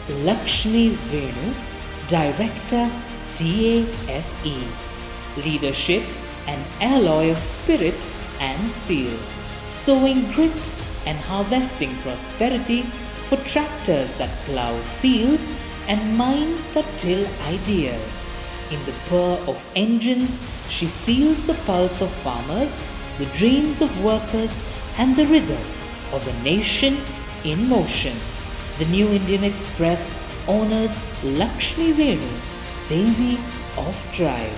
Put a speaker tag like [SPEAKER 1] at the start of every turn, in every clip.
[SPEAKER 1] Lakshmi Venu, Director, TAFE. Leadership, an alloy of spirit and steel. Sowing grit and harvesting prosperity for tractors that plow fields and minds that till ideas. In the purr of engines, she feels the pulse of farmers, the dreams of workers, and the rhythm of a nation in motion. The New Indian Express honors Lakshmi Venu, Devi of Drive.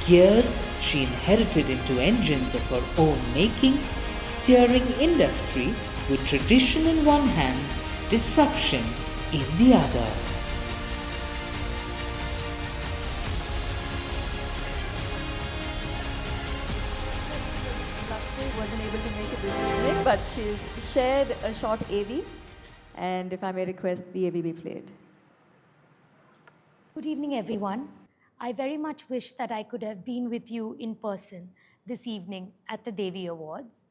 [SPEAKER 1] Gears she inherited into engines of her own making, steering industry with tradition in one hand, disruption in the other.
[SPEAKER 2] Lakshmi wasn't able to make it this evening, but she's shared a short AV, and if I may request, the AV be played.
[SPEAKER 3] Good evening, everyone. I very much wish that I could have been with you in person this evening at the Devi Awards.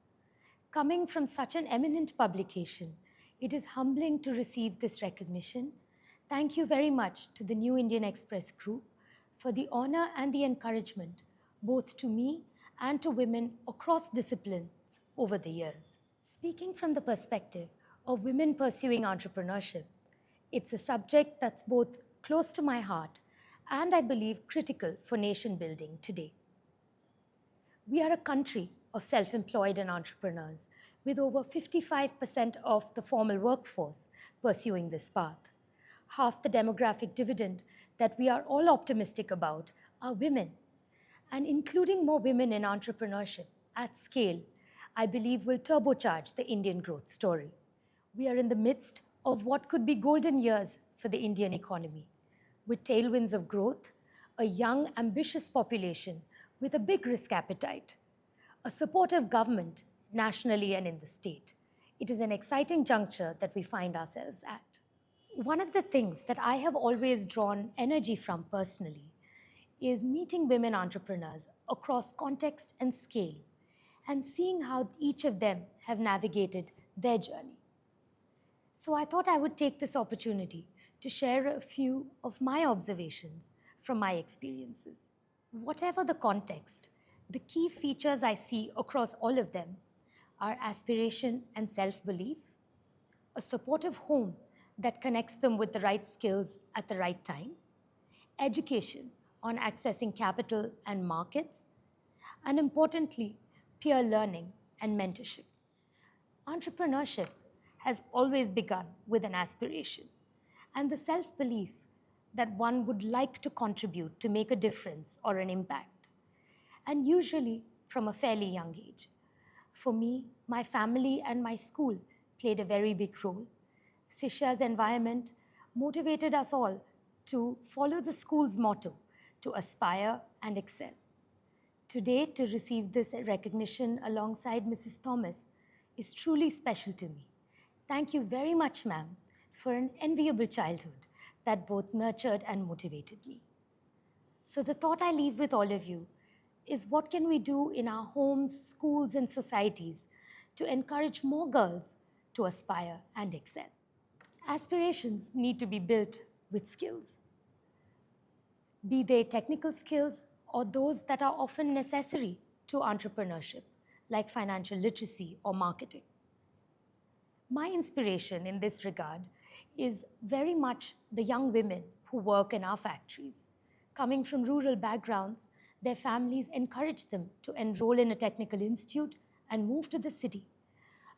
[SPEAKER 3] Coming from such an eminent publication, it is humbling to receive this recognition. Thank you very much to the New Indian Express Group for the honor and the encouragement, both to me and to women across disciplines over the years. Speaking from the perspective of women pursuing entrepreneurship, it's a subject that's both close to my heart and I believe critical for nation building today. We are a country of self-employed and entrepreneurs with over 55% of the formal workforce pursuing this path. Half the demographic dividend that we are all optimistic about are women. And including more women in entrepreneurship at scale, I believe will turbocharge the Indian growth story. We are in the midst of what could be golden years for the Indian economy, with tailwinds of growth, a young, ambitious population with a big risk appetite, a supportive government nationally and in the state. It is an exciting juncture that we find ourselves at. One of the things that I have always drawn energy from personally is meeting women entrepreneurs across context and scale and seeing how each of them have navigated their journey. So I thought I would take this opportunity to share a few of my observations from my experiences. Whatever the context, the key features I see across all of them are aspiration and self-belief, a supportive home that connects them with the right skills at the right time, education on accessing capital and markets, and importantly, peer learning and mentorship. Entrepreneurship has always begun with an aspiration and the self-belief that one would like to contribute to make a difference or an impact, and usually from a fairly young age. For me, my family and my school played a very big role. Sisha's environment motivated us all to follow the school's motto, to aspire and excel. Today, to receive this recognition alongside Mrs. Thomas is truly special to me. Thank you very much, ma'am, for an enviable childhood that both nurtured and motivated me. So the thought I leave with all of you is what can we do in our homes, schools, and societies to encourage more girls to aspire and excel? Aspirations need to be built with skills, be they technical skills or those that are often necessary to entrepreneurship, like financial literacy or marketing. My inspiration in this regard is very much the young women who work in our factories. Coming from rural backgrounds, their families encourage them to enroll in a technical institute and move to the city.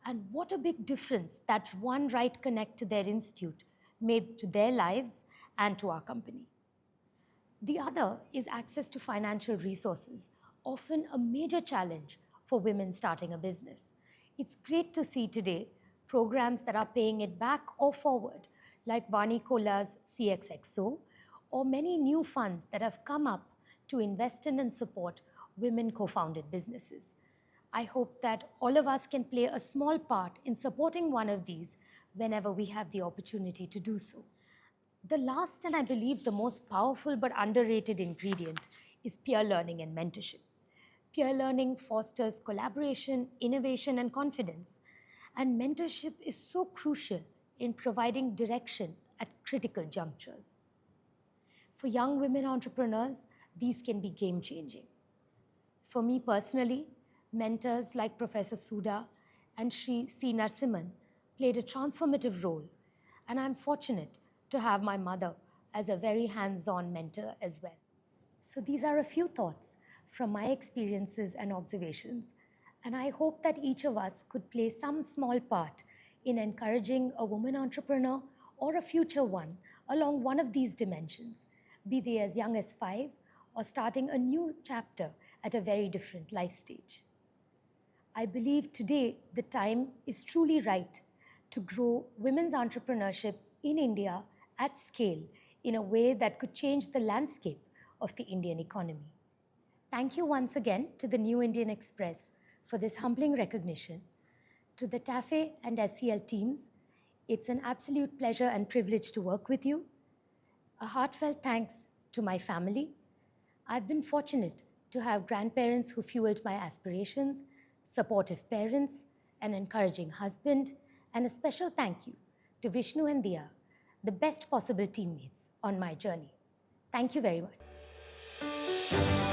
[SPEAKER 3] And what a big difference that one right connect to their institute made to their lives and to our company. The other is access to financial resources, often a major challenge for women starting a business. It's great to see today programs that are paying it back or forward, like Vani Kola's CXXO, or many new funds that have come up to invest in and support women co-founded businesses. I hope that all of us can play a small part in supporting one of these whenever we have the opportunity to do so. The last and I believe the most powerful but underrated ingredient is peer learning and mentorship. Peer learning fosters collaboration, innovation, and confidence. And mentorship is so crucial in providing direction at critical junctures. For young women entrepreneurs, these can be game-changing. For me personally, mentors like Professor Suda and Sri C. Narasimhan played a transformative role, and I'm fortunate to have my mother as a very hands-on mentor as well. So these are a few thoughts from my experiences and observations, and I hope that each of us could play some small part in encouraging a woman entrepreneur or a future one along one of these dimensions, be they as young as 5 or starting a new chapter at a very different life stage. I believe today the time is truly right to grow women's entrepreneurship in India at scale in a way that could change the landscape of the Indian economy. Thank you once again to the New Indian Express for this humbling recognition. To the TAFE and SCL teams, it's an absolute pleasure and privilege to work with you. A heartfelt thanks to my family. I've been fortunate to have grandparents who fueled my aspirations, supportive parents, an encouraging husband, and a special thank you to Vishnu and Diya, the best possible teammates on my journey. Thank you very much.